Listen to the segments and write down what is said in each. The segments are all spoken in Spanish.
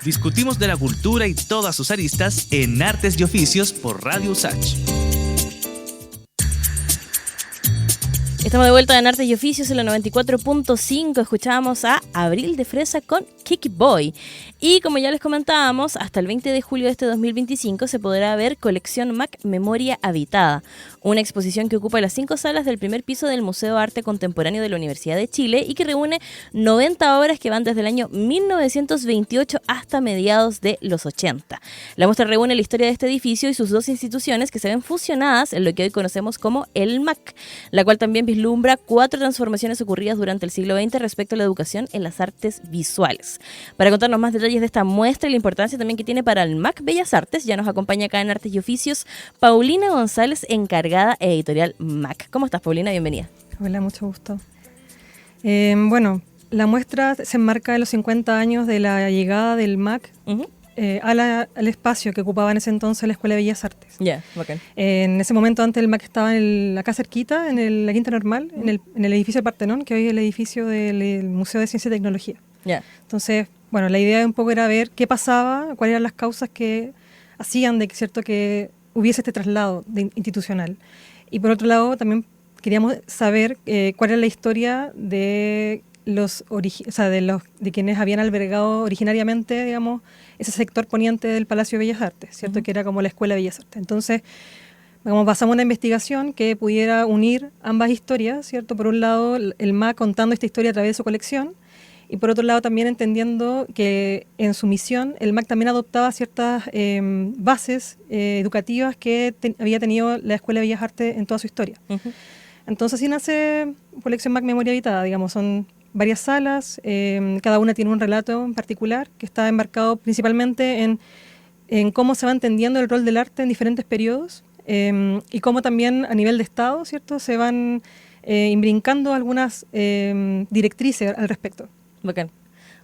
Discutimos de la cultura y todas sus aristas en Artes y Oficios por Radio USACH. Estamos de vuelta en Artes y Oficios en la 94.5. Escuchábamos a Abril de Fresa con Kiki Boy. Y como ya les comentábamos, hasta el 20 de julio de este 2025 se podrá ver Colección MAC Memoria Habitada, una exposición que ocupa las 5 salas del primer piso del Museo de Arte Contemporáneo de la Universidad de Chile y que reúne 90 obras que van desde el año 1928 hasta mediados de los 80. La muestra reúne la historia de este edificio y sus dos instituciones que se ven fusionadas en lo que hoy conocemos como el MAC, la cual también vislumbra 4 transformaciones ocurridas durante el siglo XX respecto a la educación en las artes visuales. Para contarnos más detalles de esta muestra y la importancia también que tiene para el MAC Bellas Artes, ya nos acompaña acá en Artes y Oficios Paulina González, encargada editorial MAC. ¿Cómo estás, Paulina? Bienvenida. Hola, mucho gusto. Bueno, la muestra se enmarca en los 50 años de la llegada del MAC al espacio que ocupaba en ese entonces la Escuela de Bellas Artes. Ya, bacán. En ese momento antes el MAC estaba acá cerquita, en la Quinta Normal, en el edificio Partenón, que hoy es el edificio del Museo de Ciencia y Tecnología. Ya. Entonces, bueno, la idea un poco era ver qué pasaba, cuáles eran las causas que hacían de que hubiese este traslado institucional. Y por otro lado, también queríamos saber cuál era la historia de de quienes habían albergado originariamente, digamos, ese sector poniente del Palacio de Bellas Artes, ¿cierto? Que era como la Escuela de Bellas Artes. Entonces, digamos, basamos una investigación que pudiera unir ambas historias, ¿cierto? Por un lado, el MAC contando esta historia a través de su colección, y por otro lado también entendiendo que en su misión el MAC también adoptaba ciertas bases educativas que había tenido la Escuela de Bellas Artes en toda su historia. Entonces así nace Colección MAC Memoria Habitada, digamos, son varias salas, cada una tiene un relato en particular que está embarcado principalmente en cómo se va entendiendo el rol del arte en diferentes periodos y cómo también a nivel de Estado, ¿cierto?, se van imbrincando algunas directrices al respecto. Bacán.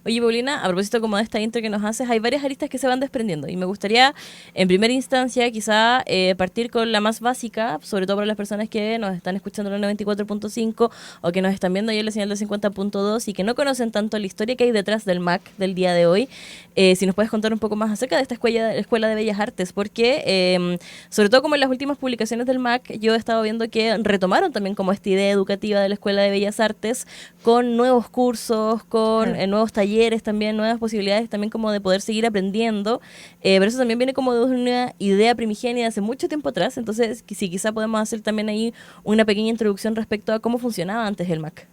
Oye, Paulina, a propósito como de esta intro que nos haces, hay varias aristas que se van desprendiendo y me gustaría, en primera instancia, quizá partir con la más básica, sobre todo para las personas que nos están escuchando en la 94.5 o que nos están viendo ahí en la señal de 50.2 y que no conocen tanto la historia que hay detrás del MAC del día de hoy. Si nos puedes contar un poco más acerca de esta Escuela de Bellas Artes, porque sobre todo como en las últimas publicaciones del MAC, yo he estado viendo que retomaron también como esta idea educativa de la Escuela de Bellas Artes con nuevos cursos, con nuevos talleres también, nuevas posibilidades también como de poder seguir aprendiendo, pero eso también viene como de una idea primigenia de hace mucho tiempo atrás, entonces si quizá podemos hacer también ahí una pequeña introducción respecto a cómo funcionaba antes el MAC.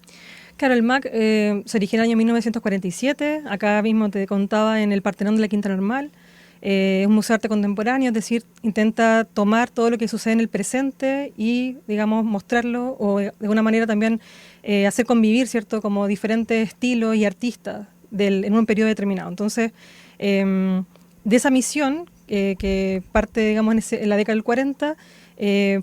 Claro, el MAC se originó en el año 1947, acá mismo te contaba en el Partenón de la Quinta Normal. Es un museo de arte contemporáneo, es decir, intenta tomar todo lo que sucede en el presente y, digamos, mostrarlo o de alguna manera también hacer convivir, ¿cierto?, como diferentes estilos y artistas en un periodo determinado. Entonces, de esa misión que parte, digamos, en la década del 40,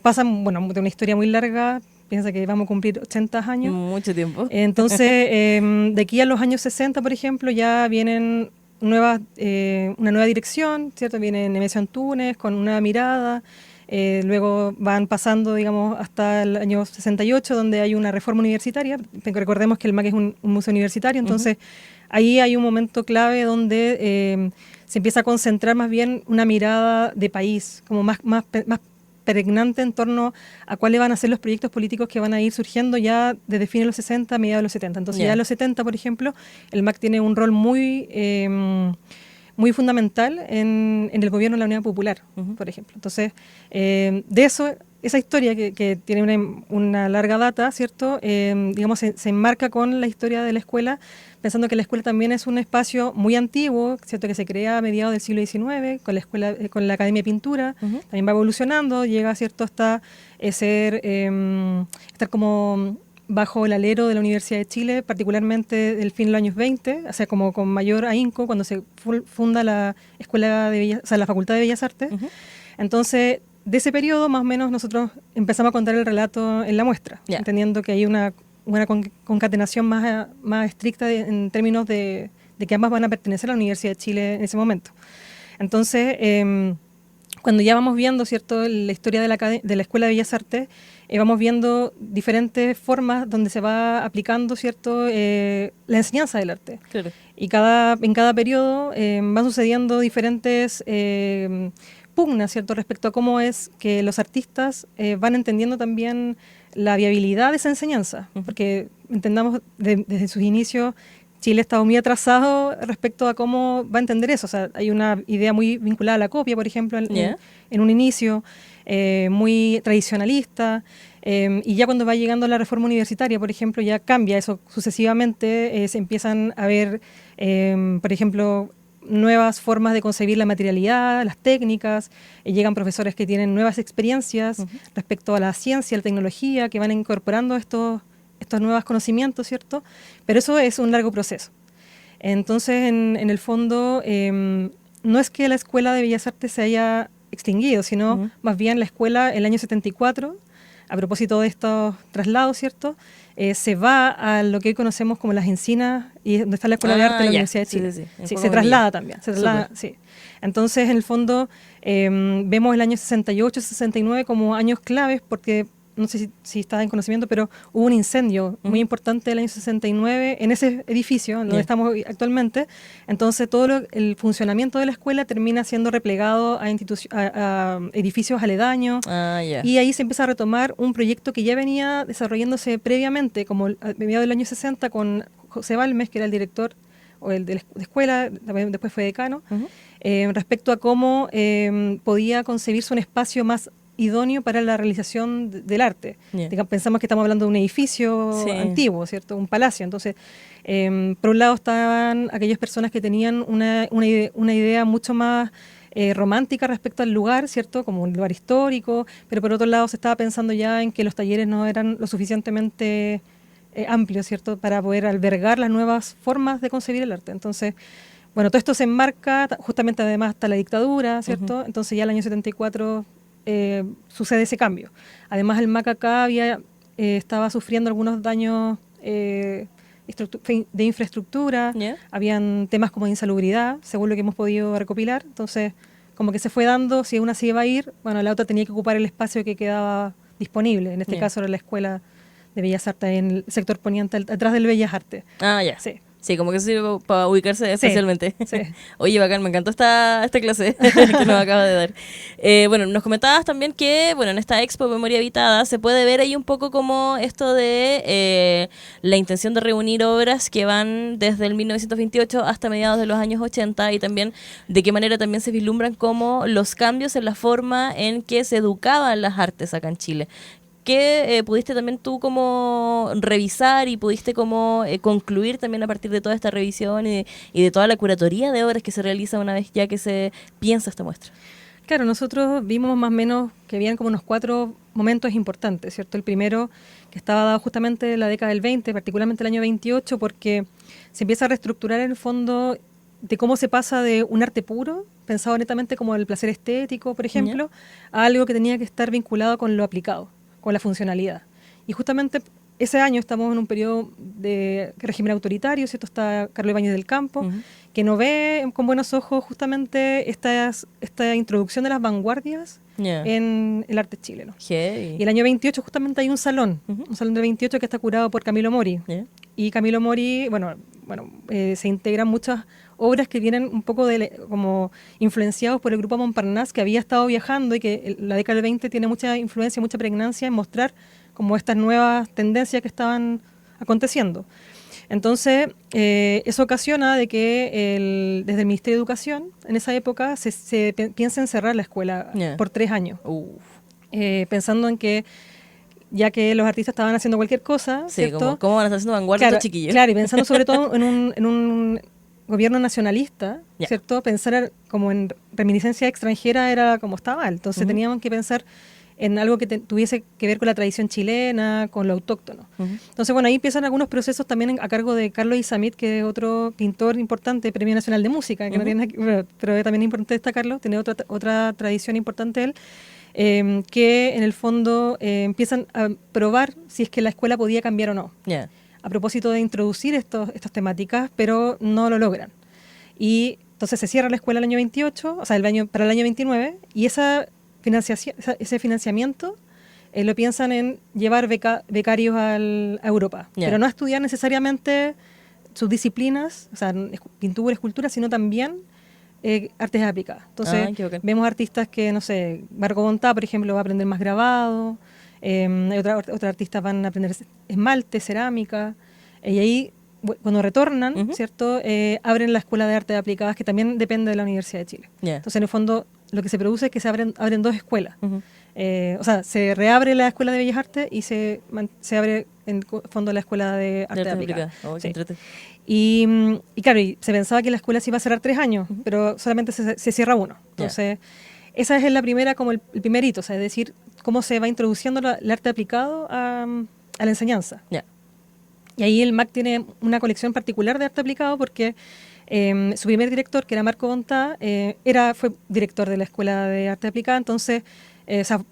pasa, bueno, de una historia muy larga. Piensa que vamos a cumplir 80 años. Mucho tiempo. Entonces, de aquí a los años 60, por ejemplo, ya vienen una nueva dirección, ¿cierto? Viene Nemesio Antunes con una mirada, luego van pasando, digamos, hasta el año 68, donde hay una reforma universitaria. Recordemos que el MAC es un museo universitario, entonces ahí hay un momento clave donde se empieza a concentrar más bien una mirada de país, como más pregnante en torno a cuáles van a ser los proyectos políticos que van a ir surgiendo ya desde fines de los 60 a mediados de los 70. Entonces ya en los 70, por ejemplo, el MAC tiene un rol muy fundamental en el gobierno de la Unidad Popular, por ejemplo. Entonces, de eso, esa historia que tiene una larga data, ¿cierto? Digamos, se enmarca con la historia de la escuela, pensando que la escuela también es un espacio muy antiguo, ¿cierto?, que se crea a mediados del siglo XIX, con la escuela, con la Academia de Pintura, también va evolucionando, llega, ¿cierto?, hasta estar como bajo el alero de la Universidad de Chile, particularmente del fin de los años 20, o sea, como con mayor ahínco, cuando se funda la Escuela de Bellas, o sea, la Facultad de Bellas Artes. Entonces, de ese periodo, más o menos, nosotros empezamos a contar el relato en la muestra, entendiendo que hay una concatenación más estricta en términos de que ambas van a pertenecer a la Universidad de Chile en ese momento. Entonces, cuando ya vamos viendo, ¿cierto?, la historia de la Escuela de Bellas Artes, vamos viendo diferentes formas donde se va aplicando, ¿cierto?, la enseñanza del arte. Claro. Y en cada periodo van sucediendo diferentes pugnas, ¿cierto?, respecto a cómo es que los artistas van entendiendo también la viabilidad de esa enseñanza, porque entendamos desde sus inicios Chile ha estado muy atrasado respecto a cómo va a entender eso. O sea, hay una idea muy vinculada a la copia, por ejemplo, en un inicio, muy tradicionalista, y ya cuando va llegando la reforma universitaria, por ejemplo, ya cambia eso sucesivamente, se empiezan a ver, por ejemplo, nuevas formas de concebir la materialidad, las técnicas, llegan profesores que tienen nuevas experiencias respecto a la ciencia, la tecnología, que van incorporando estos nuevos conocimientos, ¿cierto? Pero eso es un largo proceso. Entonces, en el fondo, no es que la Escuela de Bellas Artes se haya extinguido, sino más bien la escuela, el año 74, a propósito de estos traslados, ¿cierto?, se va a lo que hoy conocemos como las Encinas, y donde está la Escuela de Arte de la Universidad de Chile. Sí, se traslada también. Se traslada, sí. Entonces, en el fondo, vemos el año 68, 69 como años claves, porque no sé si está en conocimiento, pero hubo un incendio muy importante el año 69 en ese edificio donde estamos actualmente. Entonces todo el funcionamiento de la escuela termina siendo replegado a edificios aledaños, y ahí se empieza a retomar un proyecto que ya venía desarrollándose previamente, como a mediados del año 60, con José Balmes, que era el director o el de la escuela, después fue decano, respecto a cómo podía concebirse un espacio más idóneo para la realización del arte. Pensamos que estamos hablando de un edificio antiguo, ¿cierto? Un palacio. Entonces, por un lado estaban aquellas personas que tenían una idea mucho más romántica respecto al lugar, ¿cierto?, como un lugar histórico, pero por otro lado se estaba pensando ya en que los talleres no eran lo suficientemente amplios, ¿cierto?, para poder albergar las nuevas formas de concebir el arte. Entonces, bueno, todo esto se enmarca justamente además hasta la dictadura, ¿cierto? Entonces ya el año 74 sucede ese cambio. Además, el MAC acá estaba sufriendo algunos daños de infraestructura, habían temas como de insalubridad, según lo que hemos podido recopilar. Entonces, como que se fue dando, si una se iba a ir, bueno, la otra tenía que ocupar el espacio que quedaba disponible. En este caso era la Escuela de Bellas Artes en el sector poniente, atrás del Bellas Artes. Sí. Sí, como que sirve para ubicarse especialmente. Sí. Oye, bacán, me encantó esta clase que nos acaba de dar. Bueno, nos comentabas también que, bueno, en esta Expo Memoria Habitada se puede ver ahí un poco como esto de la intención de reunir obras que van desde el 1928 hasta mediados de los años 80, y también de qué manera también se vislumbran como los cambios en la forma en que se educaban las artes acá en Chile. ¿Qué pudiste también tú como revisar y pudiste como concluir también a partir de toda esta revisión y de toda la curatoría de obras que se realiza una vez ya que se piensa esta muestra? Claro, nosotros vimos más o menos que habían como unos 4 momentos importantes, ¿cierto? El primero, que estaba dado justamente en la década del 20, particularmente el año 28, porque se empieza a reestructurar en el fondo de cómo se pasa de un arte puro, pensado netamente como el placer estético, por ejemplo, a algo que tenía que estar vinculado con lo aplicado, con la funcionalidad. Y justamente ese año estamos en un periodo de régimen autoritario, ¿cierto? Está Carlos Ibáñez del Campo, que no ve con buenos ojos justamente esta introducción de las vanguardias en el arte chileno. Y el año 28 justamente hay un salón de 28 que está curado por Camilo Mori. Y Camilo Mori, se integran muchas obras que vienen un poco como influenciados por el grupo Montparnasse, que había estado viajando y que la década del 20 tiene mucha influencia, mucha pregnancia en mostrar como estas nuevas tendencias que estaban aconteciendo. Entonces, eso ocasiona de que desde el Ministerio de Educación, en esa época, se piensa en cerrar la escuela por 3 años. Pensando en que ya que los artistas estaban haciendo cualquier cosa, ¿cierto? ¿Cómo van a estar haciendo vanguardia estos chiquillos? Claro, y pensando sobre todo en un gobierno nacionalista, ¿cierto? Pensar como en reminiscencia extranjera era como estaba mal. Entonces teníamos que pensar en algo que tuviese que ver con la tradición chilena, con lo autóctono. Entonces, bueno, ahí empiezan algunos procesos también a cargo de Carlos Isamit, que es otro pintor importante, Premio Nacional de Música, que no tiene, pero también es importante destacarlo, tiene otra tradición importante él, que en el fondo empiezan a probar si es que la escuela podía cambiar o no. A propósito de introducir estas temáticas, pero no lo logran. Y entonces se cierra la escuela el año 28, o sea, para el año 29, y ese financiamiento lo piensan en llevar becarios a Europa, pero no a estudiar necesariamente subdisciplinas, o sea, pintura, escultura, sino también artes aplicadas. Entonces, qué bacán. vemos artistas que, no sé, Marco Bontá, por ejemplo, va a aprender más grabado, otros artistas van a aprender esmalte, cerámica, y ahí, cuando retornan, ¿cierto? Abren la Escuela de Artes Aplicadas, que también depende de la Universidad de Chile. Yeah. Entonces, en el fondo, lo que se produce es que se abren 2 escuelas. O sea, se reabre la Escuela de Bellas Artes y se abre en fondo la Escuela de Artes Aplicadas. Oh, Sí. entrete. Y claro, y se pensaba que la escuela se iba a cerrar 3 años, pero solamente se cierra 1. Entonces, esa es la primera, como el primer hito, o sea, es decir, cómo se va introduciendo el arte aplicado a la enseñanza. Yeah. Y ahí el MAC tiene una colección particular de arte aplicado porque su primer director, que era Marco Bontá, fue director de la Escuela de Arte Aplicada, entonces, o sea,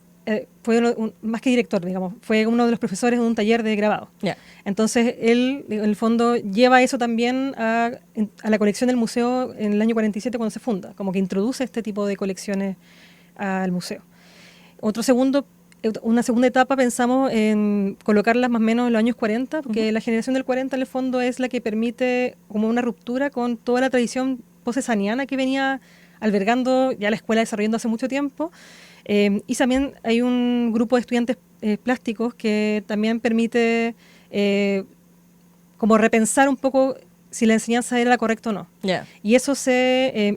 fue más que director, digamos, fue uno de los profesores de un taller de grabado. Yeah. Entonces, él, en el fondo, lleva eso también a la colección del museo en el año 47 cuando se funda, como que introduce este tipo de colecciones al museo. Una segunda etapa pensamos en colocarlas más o menos en los años 40, porque la generación del 40 en el fondo es la que permite como una ruptura con toda la tradición posesaniana que venía albergando ya la escuela desarrollando hace mucho tiempo. Y también hay un grupo de estudiantes plásticos que también permite como repensar un poco si la enseñanza era la correcta o no. Yeah. Y eso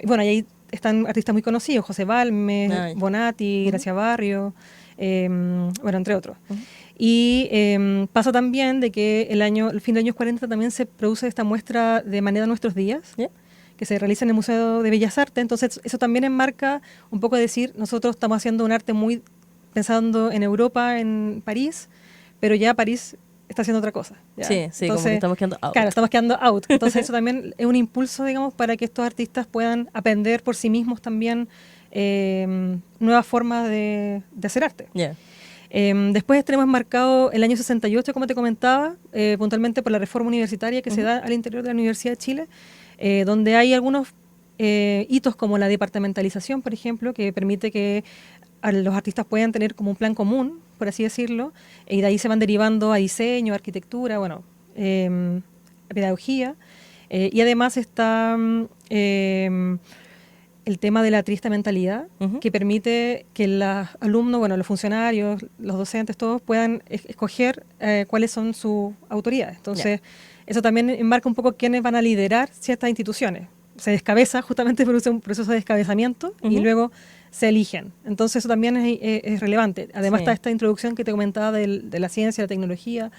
bueno, ahí están artistas muy conocidos, José Balmes, Ay. Bonatti, Gracia Barrio, bueno, entre otros. Y pasa también de que el fin de los años 40 también se produce esta muestra de Manera Nuestros Días, Yeah. que se realiza en el Museo de Bellas Artes. Entonces, eso también enmarca un poco de decir, nosotros estamos haciendo un arte muy pensando en Europa, en París, pero ya París está haciendo otra cosa. ¿Ya? Sí, sí, como que estamos quedando out. Claro, estamos quedando out. Entonces, eso también es un impulso, digamos, para que estos artistas puedan aprender por sí mismos también nuevas formas de hacer arte. Yeah. Después tenemos enmarcado el año 68, como te comentaba, puntualmente por la reforma universitaria que se da al interior de la Universidad de Chile, donde hay algunos hitos como la departamentalización, por ejemplo, que permite que los artistas puedan tener como un plan común, por así decirlo, y de ahí se van derivando a diseño, arquitectura, bueno, pedagogía, y además está el tema de la triste mentalidad, que permite que los alumnos, bueno, los funcionarios, los docentes, todos puedan escoger cuáles son sus autoridades. Entonces, eso también enmarca un poco quiénes van a liderar ciertas instituciones. Se descabeza, justamente produce un proceso de descabezamiento y luego se eligen. Entonces, eso también es relevante. Además, está esta introducción que te comentaba de la ciencia, la tecnología,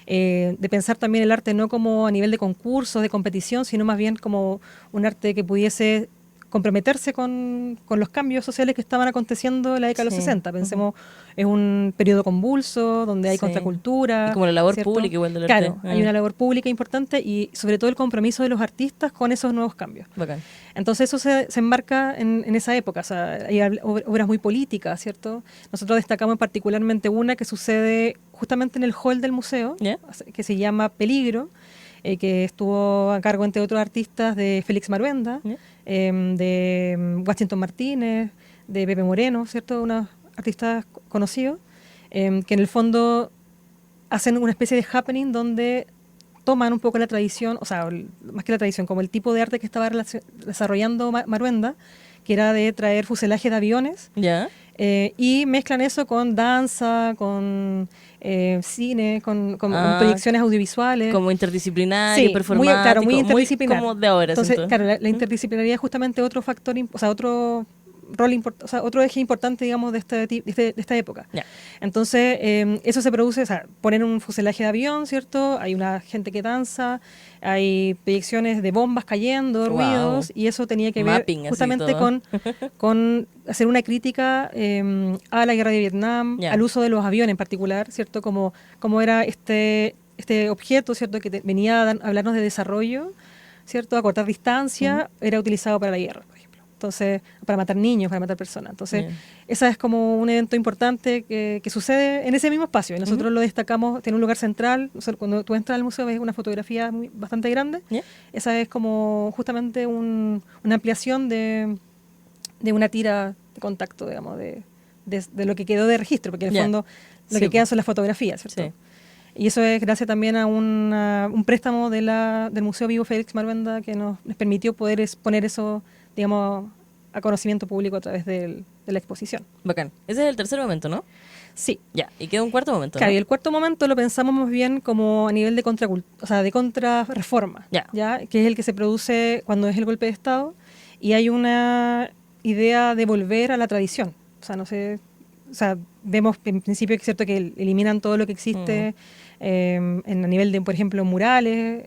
de pensar también el arte no como a nivel de concursos, de competición, sino más bien como un arte que pudiese comprometerse con los cambios sociales que estaban aconteciendo en la década de los 60. Pensemos, es un periodo convulso, donde hay contracultura. Y como la labor ¿cierto? pública igual del arte. Claro, hay una labor pública importante y sobre todo el compromiso de los artistas con esos nuevos cambios. Bacán. Entonces eso se enmarca en esa época, o sea, hay obras muy políticas, ¿cierto? Nosotros destacamos particularmente una que sucede justamente en el hall del museo, que se llama Peligro, que estuvo a cargo, entre otros artistas, de Félix Maruenda, de Washington Martínez, de Pepe Moreno, ¿cierto? Unos artistas conocidos, que en el fondo hacen una especie de happening donde toman un poco la tradición, o sea, más que la tradición, como el tipo de arte que estaba desarrollando Maruenda, que era de traer fuselaje de aviones, y mezclan eso con danza, con cine, con proyecciones audiovisuales. Como interdisciplinario, sí, performático, muy interdisciplinar. Como de ahora. Entonces, siento. claro, la interdisciplinaridad es justamente otro factor, o sea, otro rol, o sea, otro eje importante, digamos, de esta época. Entonces, eso se produce, o sea, ponen un fuselaje de avión, ¿cierto? Hay una gente que danza, hay proyecciones de bombas cayendo, ruidos, y eso tenía que ver justamente con hacer una crítica a la guerra de Vietnam, al uso de los aviones en particular, ¿cierto? Como era este objeto, ¿cierto? Que venía a hablarnos de desarrollo, ¿cierto? A cortar distancia, era utilizado para la guerra, por ejemplo. Entonces, para matar niños, para matar personas. Entonces, esa es como un evento importante que sucede en ese mismo espacio. Y nosotros lo destacamos, tiene un lugar central. O sea, cuando tú entras al museo ves una fotografía bastante grande. Esa es como justamente una ampliación de una tira de contacto, digamos, de lo que quedó de registro, porque en el fondo lo que quedan son las fotografías, ¿cierto? Y eso es gracias también a un préstamo del Museo Vivo Félix Marvenda que nos permitió poder exponer eso, digamos, a conocimiento público a través de la exposición. Bacán. Ese es el tercer momento, ¿no? Sí. Ya, y queda un cuarto momento, Claro, ¿no? y el cuarto momento lo pensamos más bien como a nivel de de contrarreforma, Ya. que es el que se produce cuando es el golpe de Estado y hay una idea de volver a la tradición. O sea, no sé, o sea, vemos en principio que es cierto que eliminan todo lo que existe a nivel de, por ejemplo, murales,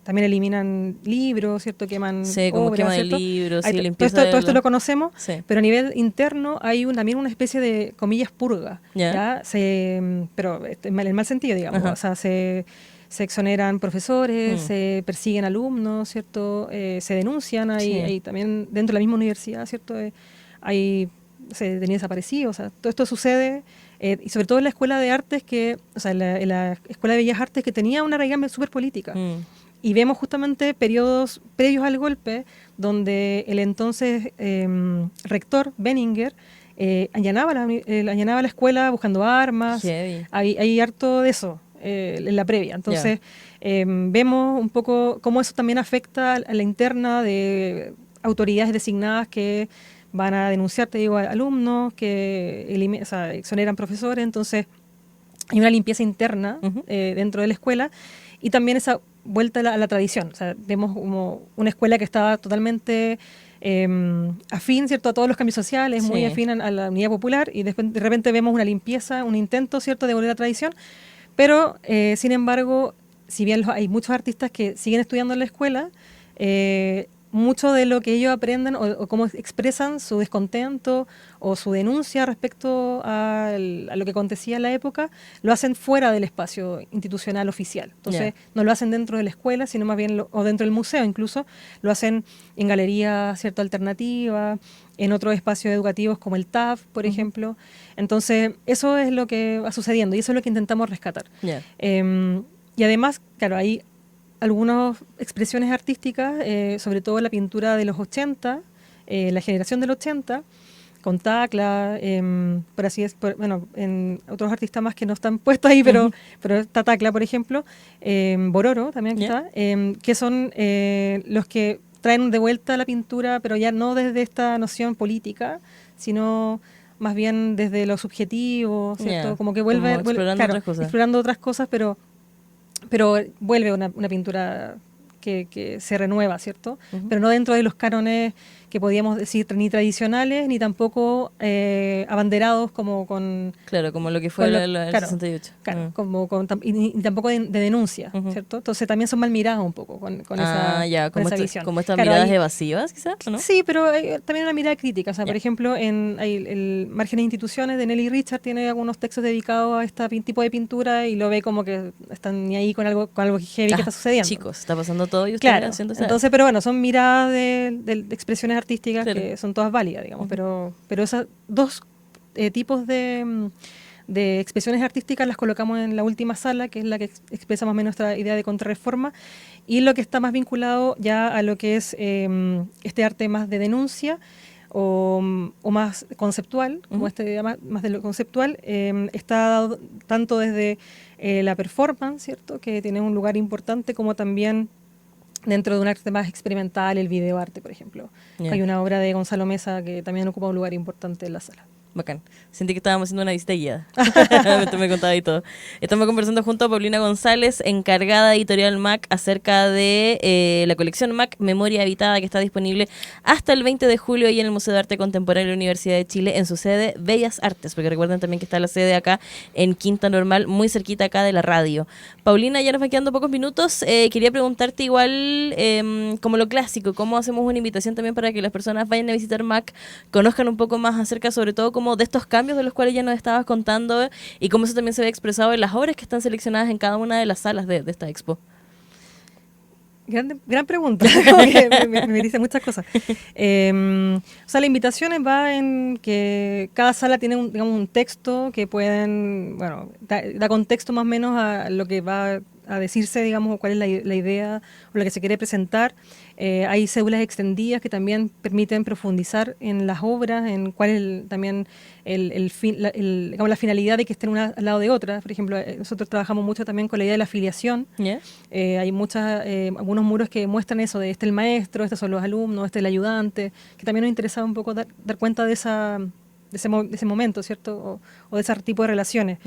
también eliminan libros, ¿cierto? Queman Sí, como obras, quema de ¿cierto? libros, Hay sí, todo limpieza todo esto lo conocemos, Sí. pero a nivel interno hay también una especie de, comillas, purga, Ya. pero en el mal sentido, digamos. Ajá. O sea, se exoneran profesores, se persiguen alumnos, ¿cierto? Se denuncian, Sí. hay también dentro de la misma universidad, ¿cierto? Se detenidos desaparecidos, o sea, todo esto sucede, y sobre todo en la Escuela de Artes, o sea, en la Escuela de Bellas Artes que tenía una raigambre súper política. Y vemos justamente periodos previos al golpe donde el entonces rector Benninger allanaba la escuela buscando armas. Heavy. Hay harto de eso en la previa. Entonces vemos un poco cómo eso también afecta a la interna de autoridades designadas que van a denunciar, te digo, a alumnos, que exoneran profesores. Entonces hay una limpieza interna dentro de la escuela y también esa vuelta a la tradición. O sea, vemos como una escuela que estaba totalmente afín, ¿cierto?, a todos los cambios sociales, muy afín a la unidad popular, y después de repente vemos una limpieza, un intento, ¿cierto?, de volver a la tradición, pero sin embargo, si bien hay muchos artistas que siguen estudiando en la escuela, mucho de lo que ellos aprenden o cómo expresan su descontento o su denuncia respecto a lo que acontecía en la época, lo hacen fuera del espacio institucional oficial. Entonces, no lo hacen dentro de la escuela, sino más bien, o dentro del museo incluso, lo hacen en galerías, ¿cierto?, alternativas, en otros espacios educativos como el TAF, por ejemplo. Entonces, eso es lo que va sucediendo y eso es lo que intentamos rescatar. Y además, claro, hay algunas expresiones artísticas, sobre todo la pintura de los 80, la generación del 80, con Tacla, por así es, bueno, en otros artistas más que no están puestos ahí, pero está Tacla, por ejemplo, Bororo también que está, que son los que traen de vuelta la pintura, pero ya no desde esta noción política, sino más bien desde lo subjetivo, ¿cierto? Como que vuelve explorando otras cosas. Explorando otras cosas, pero vuelve una pintura que se renueva, ¿cierto? Pero no dentro de los cánones que podíamos decir ni tradicionales, ni tampoco abanderados como con... Claro, como lo que fue el 68. Claro, y tampoco de denuncia, ¿cierto? Entonces también son mal miradas un poco con esa visión. Como estas miradas evasivas, quizás, ¿no? Sí, pero hay también una mirada crítica. O sea, por ejemplo, hay el Márgenes de Instituciones de Nelly Richard tiene algunos textos dedicados a este tipo de pintura y lo ve como que están ni ahí con algo heavy que está sucediendo. Chicos, está pasando todo y ustedes haciendo eso. Entonces, pero bueno, son miradas de expresiones artísticas que son todas válidas, digamos, pero esos dos tipos de expresiones artísticas las colocamos en la última sala, que es la que expresa más o menos nuestra idea de contrarreforma, y lo que está más vinculado ya a lo que es este arte más de denuncia o más conceptual, como más de lo conceptual, está dado tanto desde la performance, ¿cierto?, que tiene un lugar importante, como también dentro de un arte más experimental, el videoarte, por ejemplo. Hay una obra de Gonzalo Mesa que también ocupa un lugar importante en la sala. Bacán. Sentí que estábamos haciendo una visita guiada. Me contaba y todo. Estamos conversando junto a Paulina González, encargada de Editorial MAC, acerca de la colección MAC Memoria Habitada, que está disponible hasta el 20 de julio ahí en el Museo de Arte Contemporáneo de la Universidad de Chile, en su sede Bellas Artes, porque recuerden también que está la sede acá en Quinta Normal, muy cerquita acá de la radio. Paulina, ya nos van quedando pocos minutos. Quería preguntarte igual, como lo clásico, ¿cómo hacemos una invitación también para que las personas vayan a visitar MAC, conozcan un poco más acerca, sobre todo, como de estos cambios de los cuales ya nos estabas contando y cómo eso también se ve expresado en las obras que están seleccionadas en cada una de las salas de esta expo? Gran pregunta, como que me dice muchas cosas. O sea, la invitación va en que cada sala tiene un texto que pueden, bueno, da contexto más o menos a lo que va a decirse, digamos, cuál es la idea o lo que se quiere presentar. Hay cédulas extendidas que también permiten profundizar en las obras, en cuál es también digamos, la finalidad de que estén una al lado de otra. Por ejemplo, nosotros trabajamos mucho también con la idea de la afiliación. ¿Ya? Hay algunos muros que muestran eso, de este el maestro, estos son los alumnos, este el ayudante, que también nos interesaba un poco dar cuenta de ese momento, ¿cierto? O de ese tipo de relaciones.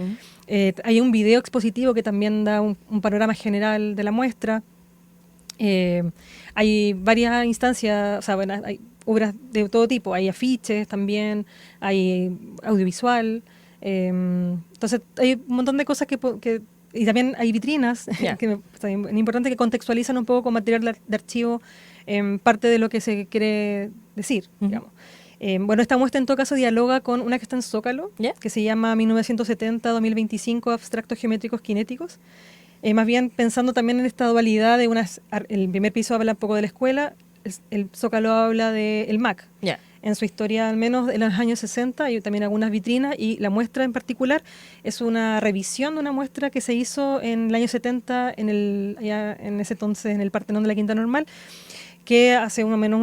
Hay un video expositivo que también da un panorama general de la muestra. Hay varias instancias, o sea, bueno, hay obras de todo tipo, hay afiches también, hay audiovisual, entonces hay un montón de cosas y también hay vitrinas, que es importante, que contextualizan un poco con material de archivo parte de lo que se quiere decir, digamos. Bueno, esta muestra en todo caso dialoga con una que está en Zócalo, que se llama 1970-2025 Abstractos Geométricos Cinéticos. Más bien pensando también en esta dualidad de el primer piso habla un poco de la escuela, el Zócalo habla del MAC. En su historia, al menos en los años 60, hay también algunas vitrinas, y la muestra en particular es una revisión de una muestra que se hizo en el año 70, allá en ese entonces en el Partenón de la Quinta Normal, que hace más o menos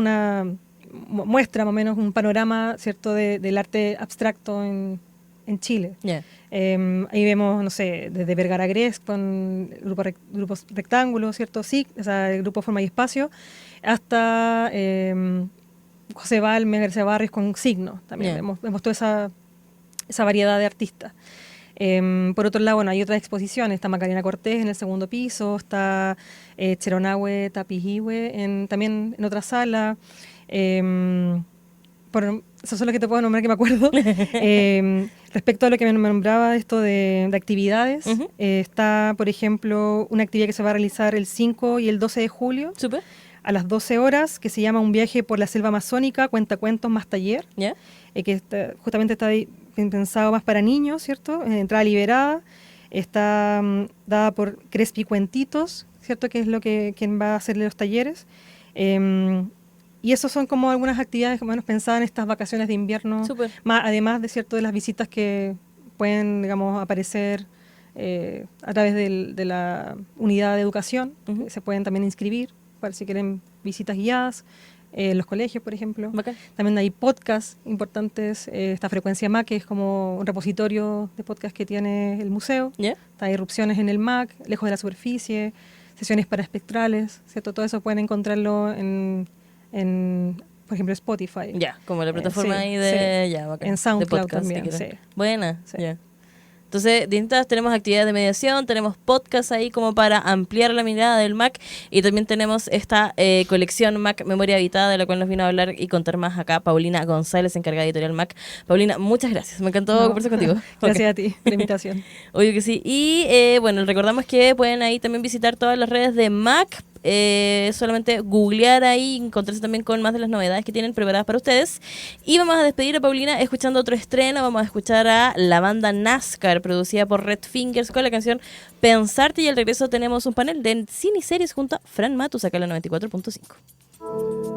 muestra más o menos un panorama, ¿cierto?, del arte abstracto en Chile. Ahí vemos, no sé, desde Vergara Gres con grupos rectángulos, ¿cierto? Sí, o sea, el grupo Forma y Espacio, hasta José Balmes, García Barrios con Signo. También vemos toda esa variedad de artistas. Por otro lado, bueno, hay otras exposiciones. Está Macarena Cortés en el segundo piso, está Cheronahue Tapijihue también en otra sala. Eso son las que te puedo nombrar que me acuerdo. Respecto a lo que me nombraba, esto de actividades, está, por ejemplo, una actividad que se va a realizar el 5 y el 12 de julio. Súper. A las 12 horas, que se llama Un viaje por la selva amazónica, cuentacuentos más taller, que justamente está pensado más para niños, ¿cierto? Entrada liberada, está dada por Crespi Cuentitos, ¿cierto? Que es quien va a hacerle los talleres. Y esos son como algunas actividades que más pensadas en estas vacaciones de invierno, además de las visitas que pueden, digamos, aparecer a través de la unidad de educación. Se pueden también inscribir para si quieren visitas guiadas, los colegios, por ejemplo. Bacán. También hay podcasts importantes, esta Frecuencia MAC, que es como un repositorio de podcast que tiene el museo. Está Irrupciones en el MAC, Lejos de la Superficie, sesiones paraespectrales, ¿cierto? Todo eso pueden encontrarlo en por ejemplo, Spotify. Como la plataforma ahí de... en SoundCloud también, Buena, Entonces, distintas, tenemos actividades de mediación, tenemos podcasts ahí como para ampliar la mirada del MAC, y también tenemos esta colección MAC Memoria Habitada, de la cual nos vino a hablar y contar más acá Paulina González, encargada de Editorial MAC. Paulina, muchas gracias, me encantó conversar contigo. Gracias a ti por la invitación. Obvio que sí. Y bueno, recordamos que pueden ahí también visitar todas las redes de MAC, solamente googlear ahí, encontrarse también con más de las novedades que tienen preparadas para ustedes. Y vamos a despedir a Paulina escuchando otro estreno. Vamos a escuchar a la banda NASCAR, producida por Red Fingers, con la canción Pensarte, y al regreso tenemos un panel de cine y series junto a Fran Matus acá en la 94.5.